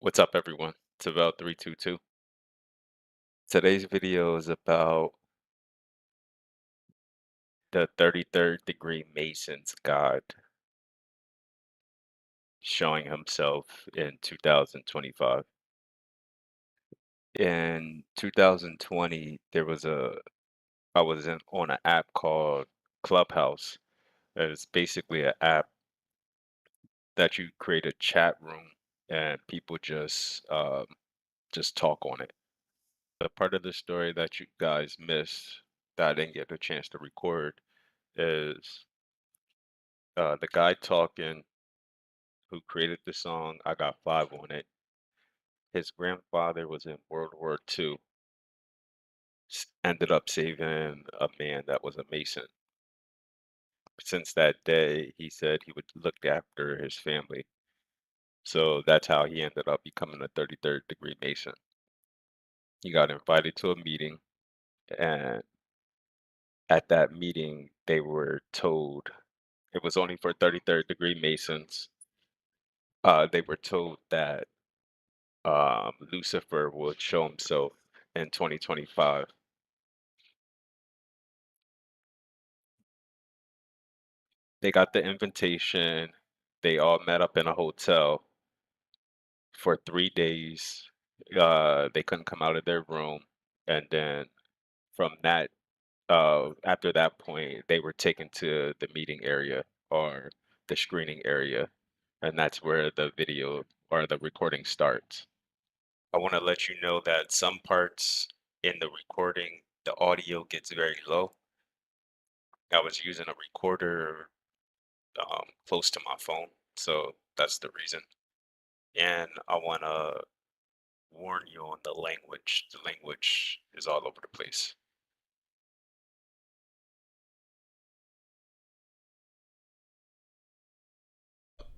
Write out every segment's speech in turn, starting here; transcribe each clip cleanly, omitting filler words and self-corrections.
What's up, everyone? It's about 322. Today's video is about the 33rd degree Mason's God showing himself in 2025. In 2020, I was on an app called Clubhouse. It's basically an app that you create a chat room and people just talk on it. The part of the story that you guys missed that I didn't get a chance to record is the guy talking who created the song I Got Five on it. His grandfather was in World War II, ended up saving a man that was a Mason. Since that day, he said he would look after his family. So that's how he ended up becoming a 33rd degree Mason. He got invited to a meeting, and at that meeting, they were told it was only for 33rd degree Masons. They were told that Lucifer would show himself in 2025. They got the invitation. They all met up in a hotel for 3 days. They couldn't come out of their room, and then from that, after that point, they were taken to the meeting area or the screening area, and that's where the video or the recording starts. I want to let you know that some parts in the recording, the audio gets very low. I was using a recorder close to my phone, so that's the reason. And I want to warn you on the language. The language is all over the place.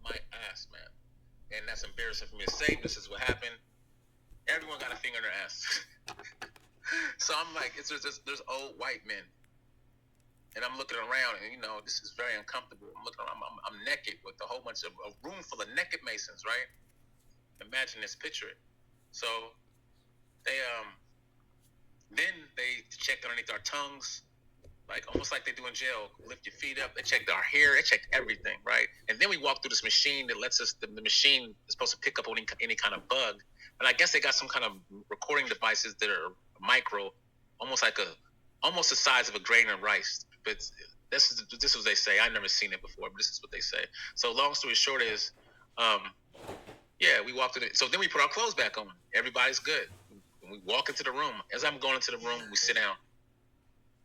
My ass, man. And that's embarrassing for me to say. This is what happened. Everyone got a finger in their ass. So I'm like, there's old white men. And I'm looking around, and this is very uncomfortable. I'm looking around, I'm naked with a whole bunch of a room full of naked Masons, right? Imagine this, picture it. So they then they checked underneath our tongues, like almost like they do in jail. Lift your feet up. They checked our hair. They checked everything, right? And then we walk through this machine that lets us. The machine is supposed to pick up any kind of bug. And I guess they got some kind of recording devices that are micro, almost the size of a grain of rice. But this is what they say. I've never seen it before, but this is what they say. So long story short is, yeah, we walked in. So then we put our clothes back on. Everybody's good. When we walk into the room, as I'm going into the room, we sit down.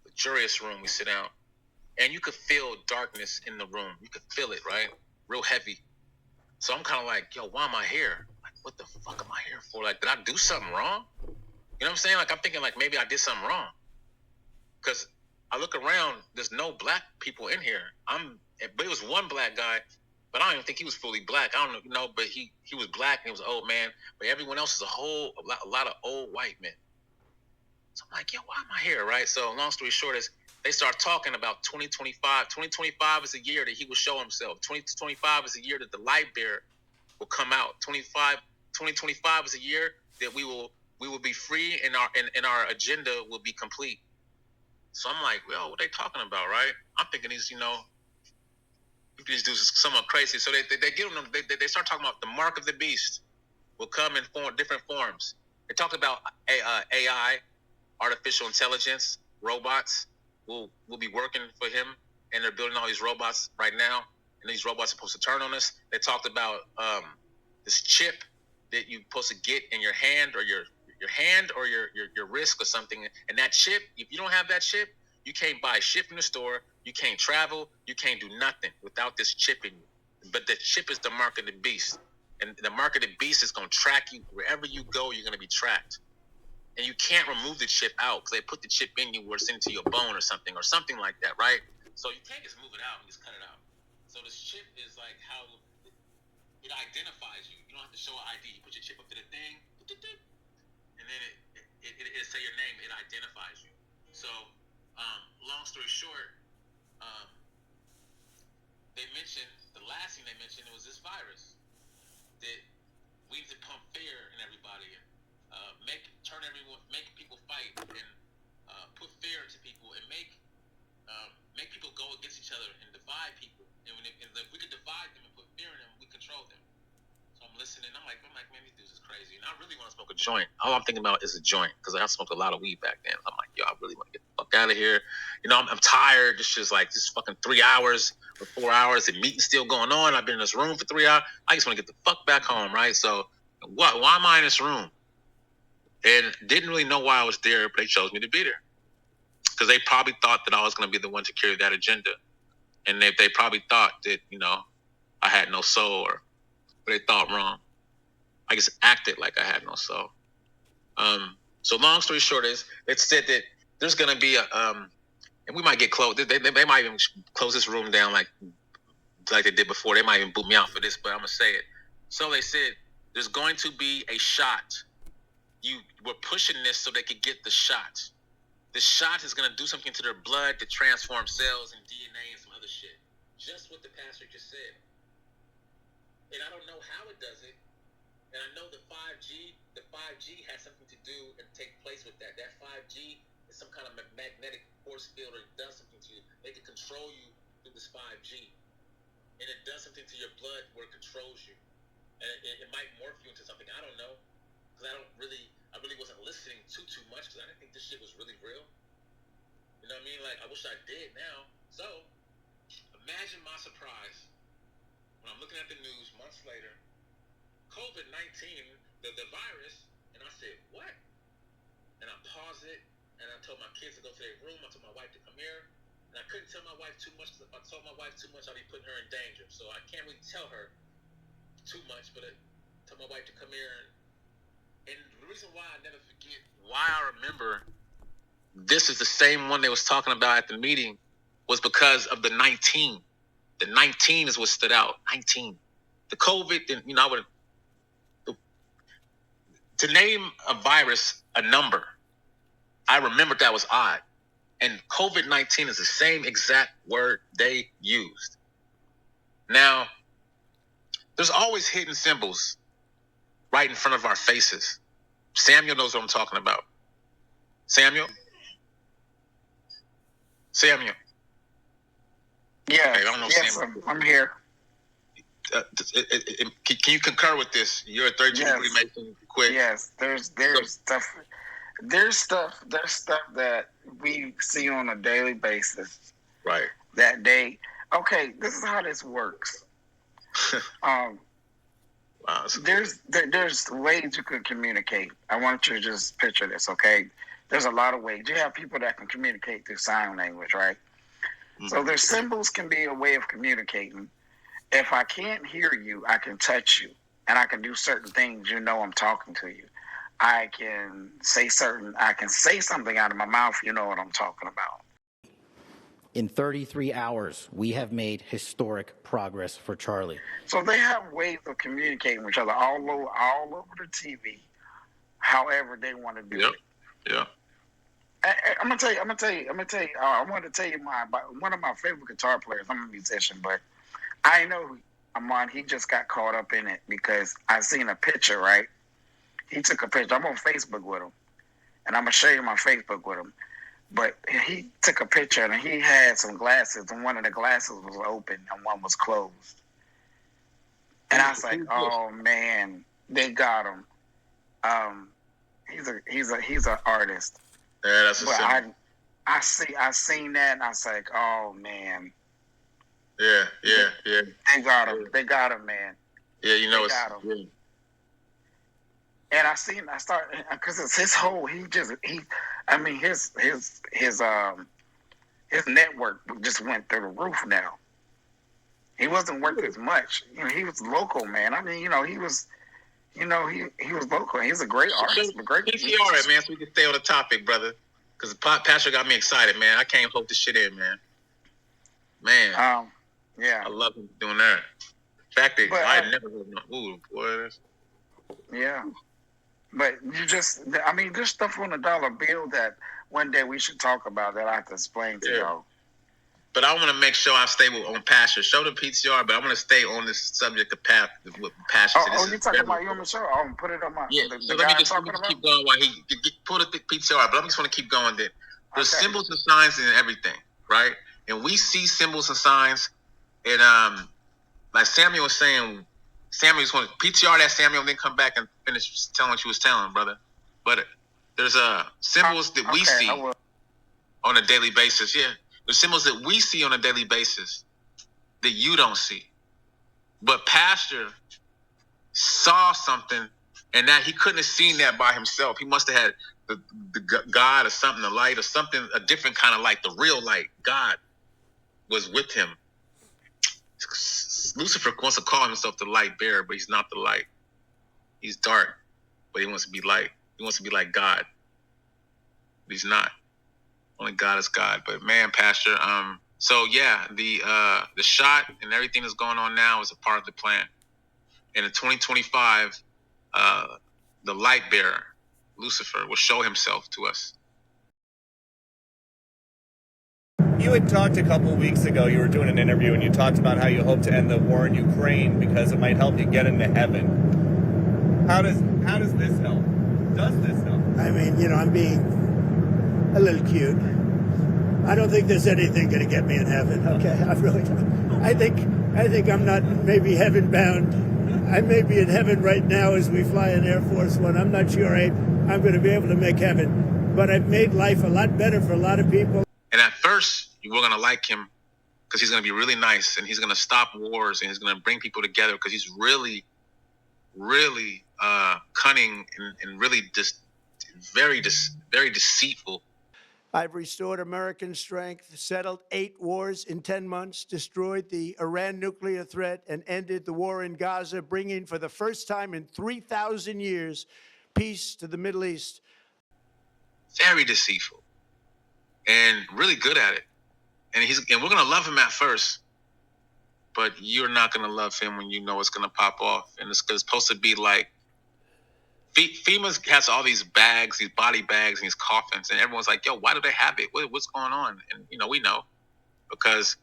Luxurious room, we sit down. And you could feel darkness in the room. You could feel it, right? Real heavy. So I'm kind of like, yo, why am I here? Like, what the fuck am I here for? Like, did I do something wrong? You know what I'm saying? Like, I'm thinking like maybe I did something wrong. Because I look around, there's no black people in here. But it was one black guy, but I don't even think he was fully black. I don't know, but he was black and he was an old man. But everyone else is a lot of old white men. So I'm like, yo, why am I here, right? So long story short is they start talking about 2025. 2025 is a year that he will show himself. 2025 is a year that the light bearer will come out. 2025 is a year that we will be free and our agenda will be complete. So I'm like, well, what are they talking about, right? I'm thinking these dudes are somewhat crazy. So they give them they start talking about the mark of the beast will come in different forms. They talked about AI, artificial intelligence, robots will be working for him, and they're building all these robots right now, and these robots are supposed to turn on us. They talked about this chip that you're supposed to get in your hand or your hand or your wrist or something, and that chip, if you don't have that chip, you can't buy shit from the store, you can't travel, you can't do nothing without this chip in you. But the chip is the mark of the beast, and the mark of the beast is going to track you wherever you go. You're going to be tracked. And you can't remove the chip out because they put the chip in you where it's into your bone or something like that, right? So you can't just move it out and just cut it out. So this chip is like how it identifies you. You don't have to show an ID. You put your chip up to the thing, and then it say your name. It identifies you. So, long story short, um, the last thing they mentioned was this virus that we need to pump fear crazy. And I really want to smoke a joint. All I'm thinking about is a joint because I smoked a lot of weed back then. I'm like, yo, I really want to get the fuck out of here. You know, I'm tired. This shit's like this fucking 3 hours or 4 hours. The meeting's still going on. I've been in this room for 3 hours. I just want to get the fuck back home, right? So, why am I in this room? And didn't really know why I was there, but they chose me to be there because they probably thought that I was going to be the one to carry that agenda, and they probably thought that I had no soul, but they thought wrong. I just acted like I had no soul. So long story short is, it said that there's going to be and we might get close. They might even close this room down like they did before. They might even boot me out for this, but I'm gonna say it. So they said there's going to be a shot. You were pushing this so they could get the shot. The shot is gonna do something to their blood to transform cells and DNA and some other shit. Just what the pastor just said. And I don't know how it does it. And I know the 5G has something to do and take place with that. That 5G is some kind of magnetic force field, or it does something to you. They can control you through this 5G. And it does something to your blood where it controls you. And it might morph you into something. I don't know. Because I really wasn't listening too much because I didn't think this shit was really real. You know what I mean? Like, I wish I did now. So, imagine my surprise when I'm looking at the news months later, COVID-19, the virus, and I said, what? And I paused it, and I told my kids to go to their room. I told my wife to come here. And I couldn't tell my wife too much, because if I told my wife too much, I'd be putting her in danger. So I can't really tell her too much, but I told my wife to come here. And the reason why I never forget, why I remember this is the same one they was talking about at the meeting, was because of the 19. The 19 is what stood out. 19. The COVID, to name a virus a number, I remembered that was odd. And COVID-19 is the same exact word they used. Now, there's always hidden symbols right in front of our faces. Samuel knows what I'm talking about. Samuel? Yeah, okay, I don't know yes, Samuel. I'm here. Can you concur with this? You're a third degree Freemason. Quick. Yes, there's stuff that we see on a daily basis. Right. That day. Okay, this is how this works. Wow, there's ways you can communicate. I want you to just picture this, okay? There's a lot of ways. You have people that can communicate through sign language, right? Mm-hmm. So their symbols can be a way of communicating. If I can't hear you, I can touch you, and I can do certain things. I'm talking to you. I can say something out of my mouth. You know what I'm talking about. In 33 hours, we have made historic progress for Charlie. So they have ways of communicating with each other all over the TV, however they want to do it. Yeah. I'm gonna tell you. I wanted to tell you one of my favorite guitar players. I'm a musician, but I know Amon. He just got caught up in it because I seen a picture. Right, he took a picture. I'm on Facebook with him, and I'm gonna show you my Facebook with him. But he took a picture, and he had some glasses, and one of the glasses was open, and one was closed. And I was like, "Oh man, they got him." He's an artist. Yeah, that's a but I seen that, and I was like, "Oh man." Yeah. They got him. They got him, man. Yeah, they got him. Yeah. And I started because it's his whole. His network just went through the roof now. He wasn't worth as much. He was local, man. I mean, he was local. He's a great artist, a great PTR, man. So we can stay on the topic, brother. Because Pastor got me excited, man. I can't hold this shit in, man. Yeah. I love him doing that. In fact, I never heard no. Ooh, boy. Yeah. But there's stuff on the dollar bill that one day we should talk about that I have to explain to y'all. But I want to make sure I stay on Pastor. Show the PTR, but I want to stay on this subject of Pastor. You talking about you on the show? I'll put it on my. Yeah. So let me just keep going while he pull the PTR. But I just want to keep going. There's symbols and signs and everything, right? And we see symbols and signs, and like Samuel was saying, Samuel's going to PTR that Samuel, and then come back and finish telling what you was telling, brother. But there's symbols that we see on a daily basis. Yeah, there's symbols that we see on a daily basis that you don't see. But Pastor saw something, and that he couldn't have seen that by himself. He must have had the God or something, the light or something, a different kind of light, the real light. God was with him. Lucifer wants to call himself the light bearer, but he's not the light. He's dark, but he wants to be light. He wants to be like God. But he's not. Only God is God. But man, Pastor, so yeah, the shot and everything that's going on now is a part of the plan. And in 2025, the light bearer, Lucifer, will show himself to us. You had talked a couple of weeks ago, you were doing an interview, and you talked about how you hope to end the war in Ukraine because it might help you get into heaven. How does this help? Does this help? I mean, you know, I'm being a little cute. I don't think there's anything going to get me in heaven. Okay, I really don't. I think I'm not maybe heaven bound. I may be in heaven right now as we fly in Air Force One. I'm not sure I'm going to be able to make heaven, but I've made life a lot better for a lot of people. And at first, you were going to like him because he's going to be really nice and he's going to stop wars and he's going to bring people together because he's really, really cunning and really just very deceitful. I've restored American strength, settled 8 wars in 10 months, destroyed the Iran nuclear threat, and ended the war in Gaza, bringing for the first time in 3,000 years peace to the Middle East. Very deceitful and really good at it. And we're going to love him at first, but you're not going to love him when you know it's going to pop off. And it's supposed to be like, FEMA has all these bags, these body bags and these coffins, and everyone's like, yo, why do they have it? What's going on? And, you know, we know because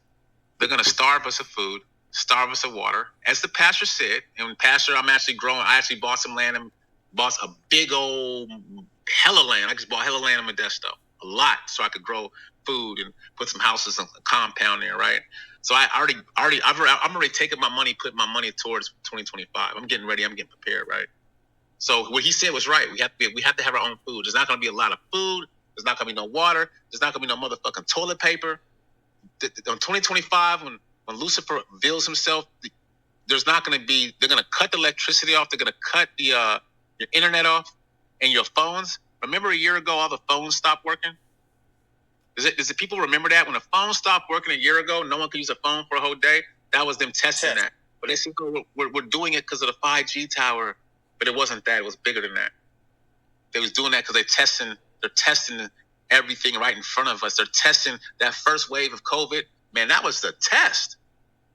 they're going to starve us of food, starve us of water. As the pastor said, and Pastor, I actually bought some land and bought a big old hella land. I just bought hella land in Modesto, a lot, so I could grow food and put some houses and a compound there, right? So I'm already taking my money, putting my money towards 2025. I'm getting ready. I'm getting prepared, right? So what he said was right. We have to have our own food. There's not going to be a lot of food. There's not going to be no water. There's not going to be no motherfucking toilet paper. On 2025, when Lucifer reveals himself, they're going to cut the electricity off. They're going to cut your internet off and your phones. Remember a year ago, all the phones stopped working? Does it people remember that? When the phone stopped working a year ago, no one could use a phone for a whole day. That was them testing that. But they said, we're doing it because of the 5G tower. But it wasn't that. It was bigger than that. They was doing that because they're testing everything right in front of us. They're testing that first wave of COVID. Man, that was the test.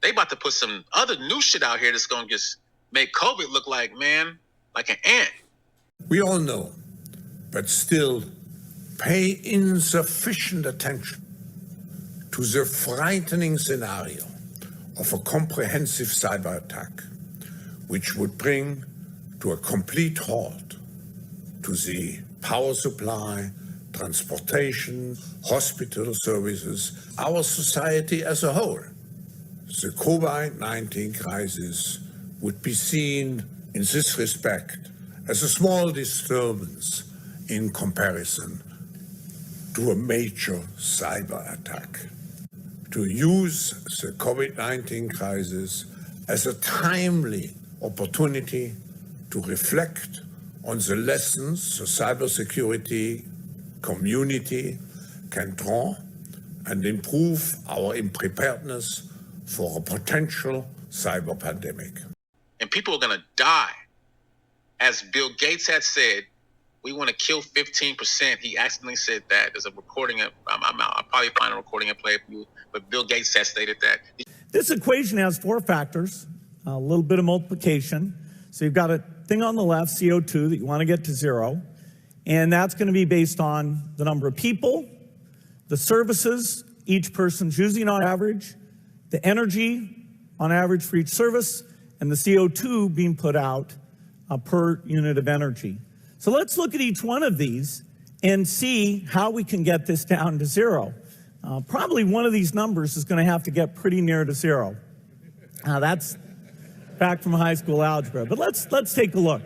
They about to put some other new shit out here that's going to just make COVID look like, man, like an ant. We all know, but still pay insufficient attention to the frightening scenario of a comprehensive cyber attack, which would bring to a complete halt to the power supply, transportation, hospital services, our society as a whole. The COVID-19 crisis would be seen in this respect as a small disturbance in comparison to a major cyber attack. To use the COVID-19 crisis as a timely opportunity to reflect on the lessons the cybersecurity community can draw and improve our preparedness for a potential cyber pandemic. And people are going to die. As Bill Gates had said, we want to kill 15%. He accidentally said that. There's a recording. I'll probably find a recording and play it for you. But Bill Gates has stated that. This equation has 4 factors, a little bit of multiplication. So you've got a thing on the left, CO2, that you want to get to 0. And that's going to be based on the number of people, the services each person's using on average, the energy on average for each service, and the CO2 being put out per unit of energy. So let's look at each one of these and see how we can get this down to 0. Probably one of these numbers is going to have to get pretty near to 0. That's back from high school algebra. But let's take a look.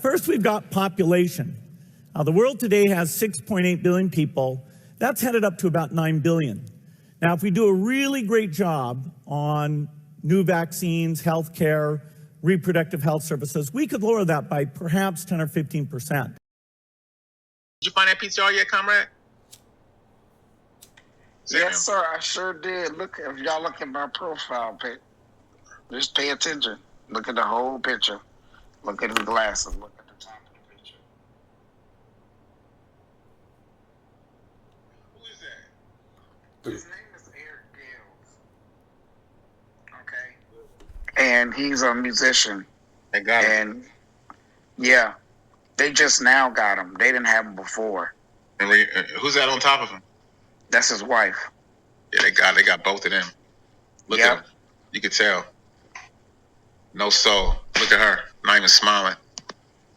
First, we've got population. The world today has 6.8 billion people. That's headed up to about 9 billion. Now, if we do a really great job on new vaccines, healthcare, reproductive health services, we could lower that by perhaps 10 or 15%. Did you find that PCR yet, comrade? Yes, sir, I sure did. Look, if y'all look at my profile pic, just pay attention. Look at the whole picture. Look at the glasses. Look at the top of the picture. Who is that? His name is Eric Gales. Okay. And he's a musician. They got him. And yeah, they just now got him. They didn't have him before. And who's that on top of him? That's his wife. Yeah, they got both of them. Look at him. You could tell. No soul. Look at her. Not even smiling.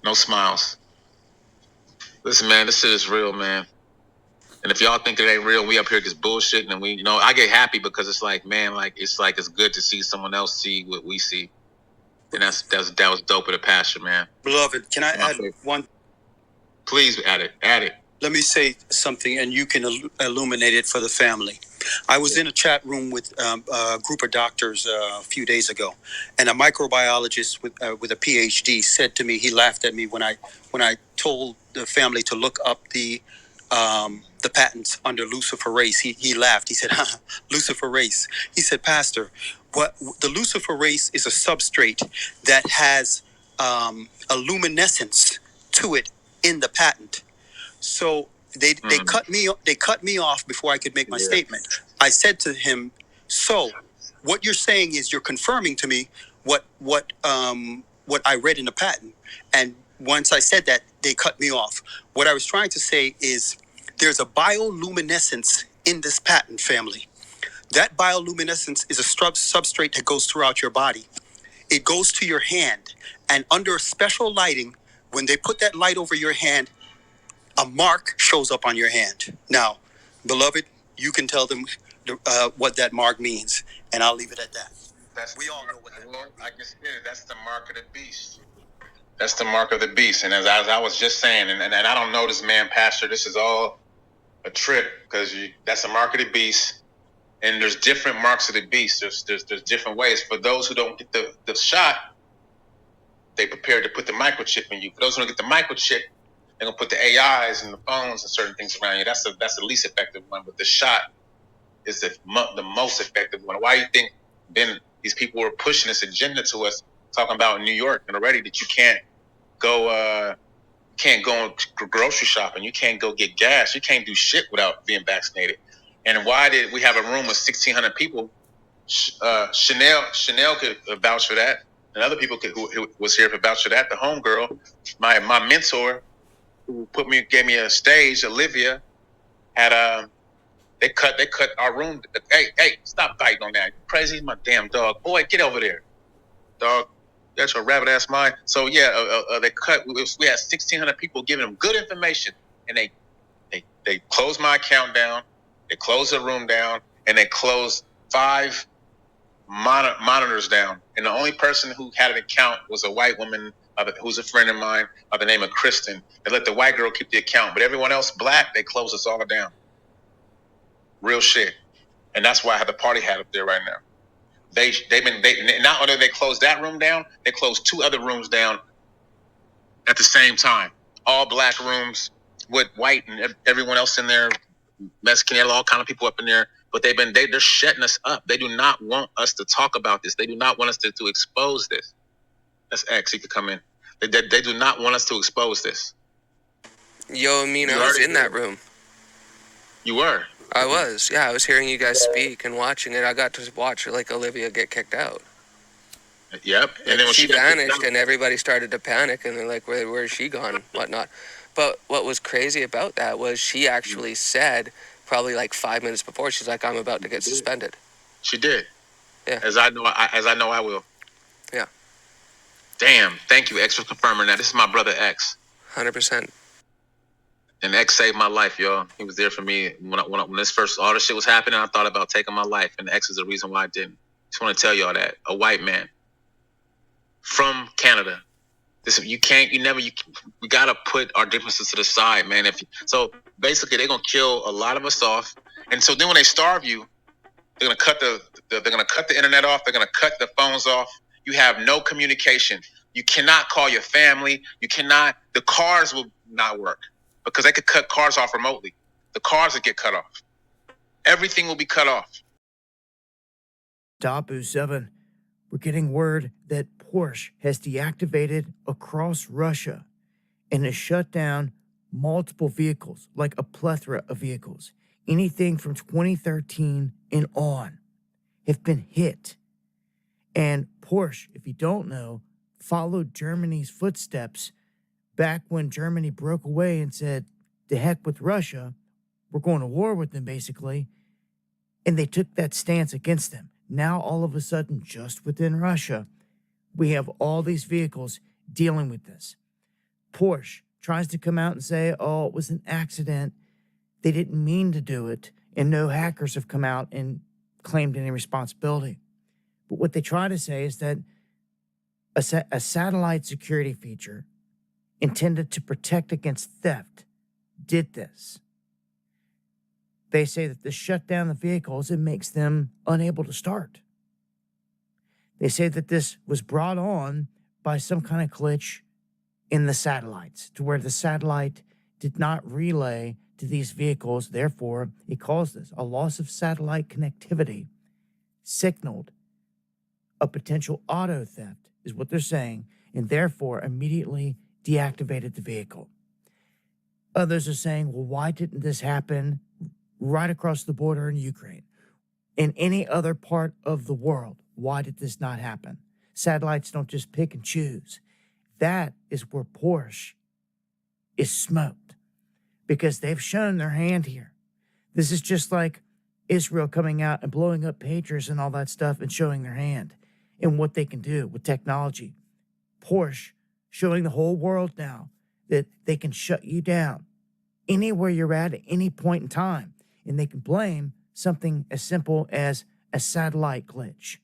No smiles. Listen, man, this shit is real, man. And if y'all think it ain't real, we up here just bullshitting, and we, I get happy because it's like, man, it's good to see someone else see what we see, and that was dope of the passion, man. Beloved, can I add one? Please add it. Let me say something, and you can illuminate it for the family. I was in a chat room with a group of doctors a few days ago, and a microbiologist with a PhD said to me, he laughed at me when I told the family to look up the patents under Lucifer race. He laughed. He said, Lucifer race. He said, Pastor, what the Lucifer race is a substrate that has a luminescence to it in the patent. So they cut me off before I could make my statement. I said to him, so what you're saying is you're confirming to me what I read in the patent. And once I said that, they cut me off. What I was trying to say is there's a bioluminescence in this patent family. That bioluminescence is a substrate that goes throughout your body. It goes to your hand, and under special lighting, when they put that light over your hand, a mark shows up on your hand. Now, beloved, you can tell them what that mark means, and I'll leave it at that. We all know what that mark means. I just did it. That's the mark of the beast. That's the mark of the beast. And as I was just saying, and I don't know this man, Pastor, this is all a trip, because that's the mark of the beast. And there's different marks of the beast. There's different ways. For those who don't get the shot, they prepared to put the microchip in you. For those who don't get the microchip, they're gonna put the AIs and the phones and certain things around you. That's the least effective one. But the shot is the most effective one. Why do you think then these people were pushing this agenda to us, talking about in New York and already that you can't go grocery shopping, you can't go get gas, you can't do shit without being vaccinated. And why did we have a room with 1,600 people? Chanel could vouch for that, and other people who was here could vouch for that. The homegirl, my mentor, who gave me a stage, Olivia, had they cut our room. Hey, stop biting on that. You crazy, my damn dog. Boy, get over there, dog. That's your rabbit ass mind. So yeah, they cut. We had 1,600 people giving them good information, and they closed my account down. They closed the room down, and they closed 5 monitors down. And the only person who had an account was a white woman who's a friend of mine by the name of Kristen. They let the white girl keep the account, but everyone else black, they closed us all down. Real shit. And that's why I have the party hat up there right now. They not only they closed that room down, they closed 2 other rooms down at the same time. All black rooms with white and everyone else in there, Mexican, all kind of people up in there. But they're shutting us up. They do not want us to talk about this. They do not want us to expose this. That's X. He could come in. They do not want us to expose this. Yo, Amin, I was in that room. You were? I was. Yeah, I was hearing you guys speak and watching it. I got to watch Olivia get kicked out. Yep. And then when she vanished, and everybody started to panic, and they're like, where's she gone? Whatnot. But what was crazy about that was she actually said, probably like 5 minutes before, she's like, I'm about to get suspended. She did. Yeah. As I know I will. Yeah. Damn. Thank you, X, for confirming that. This is my brother X. 100%. And X saved my life, y'all. He was there for me when this first, all this shit was happening. I thought about taking my life, and X is the reason why I didn't. Just want to tell y'all that. A white man. from Canada. We gotta put our differences to the side, man. So basically, they're gonna kill a lot of us off, and so then when they starve you, they're gonna cut the internet off. They're gonna cut the phones off. You have no communication. You cannot call your family. The cars will not work because they could cut cars off remotely. The cars will get cut off. Everything will be cut off. Dabu 7, we're getting word that Porsche has deactivated across Russia and has shut down multiple vehicles, like a plethora of vehicles. Anything from 2013 and on have been hit. And Porsche, if you don't know, followed Germany's footsteps back when Germany broke away and said, "To heck with Russia, we're going to war with them," basically. And they took that stance against them. Now, all of a sudden, just within Russia, we have all these vehicles dealing with this. Porsche tries to come out and say, "Oh, it was an accident. They didn't mean to do it." And no hackers have come out and claimed any responsibility. But what they try to say is that a satellite security feature intended to protect against theft did this. They say that this shut down the vehicles and makes them unable to start. They say that this was brought on by some kind of glitch in the satellites, to where the satellite did not relay to these vehicles. Therefore, it caused this. A loss of satellite connectivity signaled a potential auto theft, is what they're saying, and therefore immediately deactivated the vehicle. Others are saying, well, why didn't this happen right across the border in Ukraine? In any other part of the world, why did this not happen? Satellites don't just pick and choose. That is where Porsche is smoked, because they've shown their hand here. This is just like Israel coming out and blowing up pagers and all that stuff and showing their hand and what they can do with technology. Porsche showing the whole world now that they can shut you down anywhere you're at any point in time. And they can blame something as simple as a satellite glitch.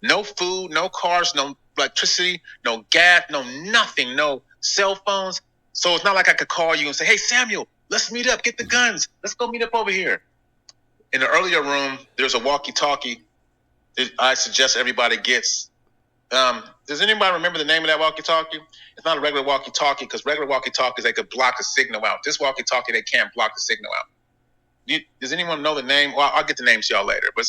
No food, no cars, no electricity, no gas, no nothing, no cell phones. So it's not like I could call you and say, "Hey, Samuel, let's meet up, get the guns. Let's go meet up over here." In the earlier room, there's a walkie-talkie that I suggest everybody gets. Does anybody remember the name of that walkie-talkie? It's not a regular walkie-talkie, because regular walkie-talkies, they could block a signal out. This walkie-talkie, they can't block the signal out. Does anyone know the name? Well, I'll get the name to y'all later. But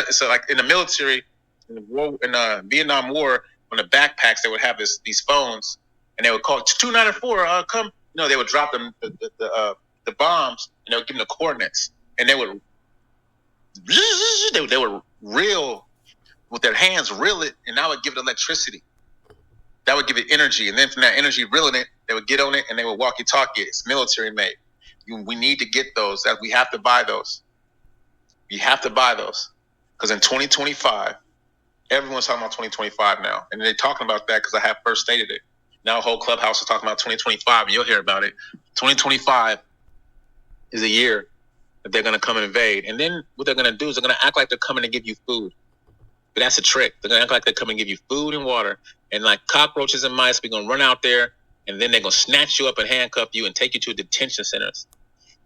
it's like in the military, in the Vietnam War, on the backpacks, they would have these phones, and they would call 294. Come, they would drop them the bombs, and they would give them the coordinates, and they would reel with their hands, reel it, and that would give it electricity. That would give it energy, and then from that energy, reeling it, they would get on it, and they would walkie-talkie it. It's military made. We need to get those. That we have to buy those. You have to buy those, because in 2025, everyone's talking about 2025 now, and they're talking about that because I have first stated it. Now, a whole clubhouse is talking about 2025, and you'll hear about it. 2025 is a year that they're going to come and invade, and then what they're going to do is they're going to act like they're coming to give you food. But that's a trick. They're going to act like they're coming to give you food and water, and like cockroaches and mice, we're going to run out there, and then they're going to snatch you up and handcuff you and take you to detention centers.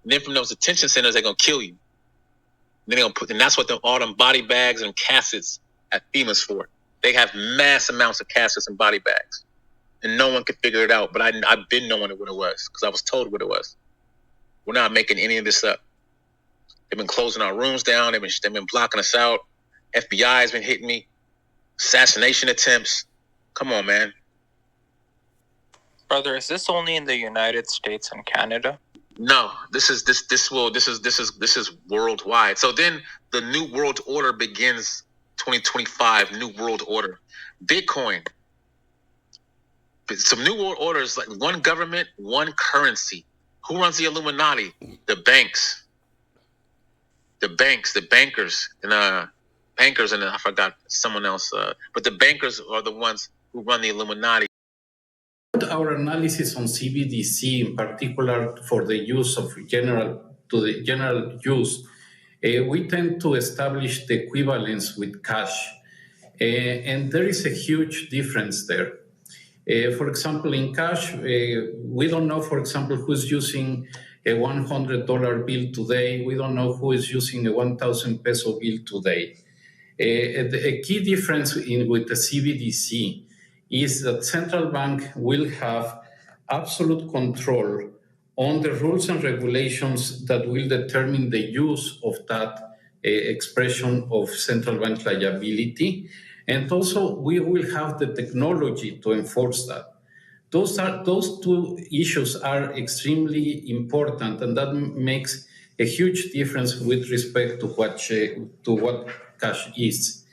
And then from those detention centers, they're going to kill you. And then and that's what all them body bags and caskets at FEMA's for. They have mass amounts of caskets and body bags, and no one could figure it out. But I've been knowing what it was, because I was told what it was. We're not making any of this up. They've been closing our rooms down. They've been blocking us out. FBI has been hitting me. Assassination attempts. Come on, man. Brother, is this only in the United States and Canada? No, this is worldwide. So then the new world order begins. 2025 new world order. Bitcoin. Some new world orders, like one government, one currency. Who runs the Illuminati? The banks. The bankers, and I forgot someone else. But the bankers are the ones who run the Illuminati. Our analysis on CBDC, in particular for the use of general use, we tend to establish the equivalence with cash. And there is a huge difference there. For example, in cash, we don't know, for example, who's using a $100 bill today. We don't know who is using a 1,000 peso bill today. A key difference with the CBDC is that central bank will have absolute control on the rules and regulations that will determine the use of that expression of central bank liability. And also, we will have the technology to enforce that. Those two issues are extremely important, and that makes a huge difference with respect to what cash is.